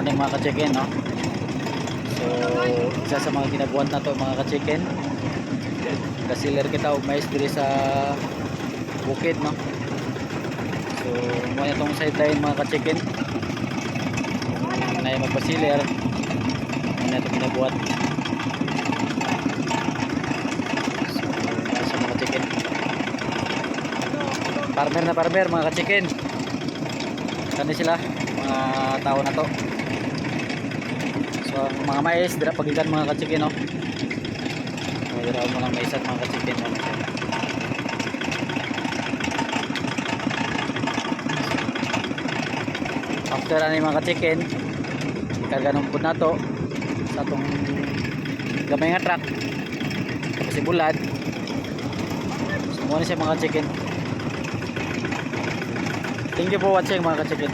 morning mga ka-chicken, no? So isa sa mga ginabuhat na to mga ka-chicken, kasiler kita og mais diri sa bukid, no? So mo itong sideline mga ka-chicken na magpasiler na itong ginabuhat. So sa mga chicken, farmer na farmer mga ka-chicken, kani sila mga tao na to. So ang mga mais dira pagikan mga ka-chicken, no? Dira mo lang mais at mga ka-chicken, no? After ani mga ka-chicken, ikarga ng pud nato sa atong gamay nga truck kasi bulad. So mo na siya mga ka-chicken. Thank you for watching mga ka-chicken.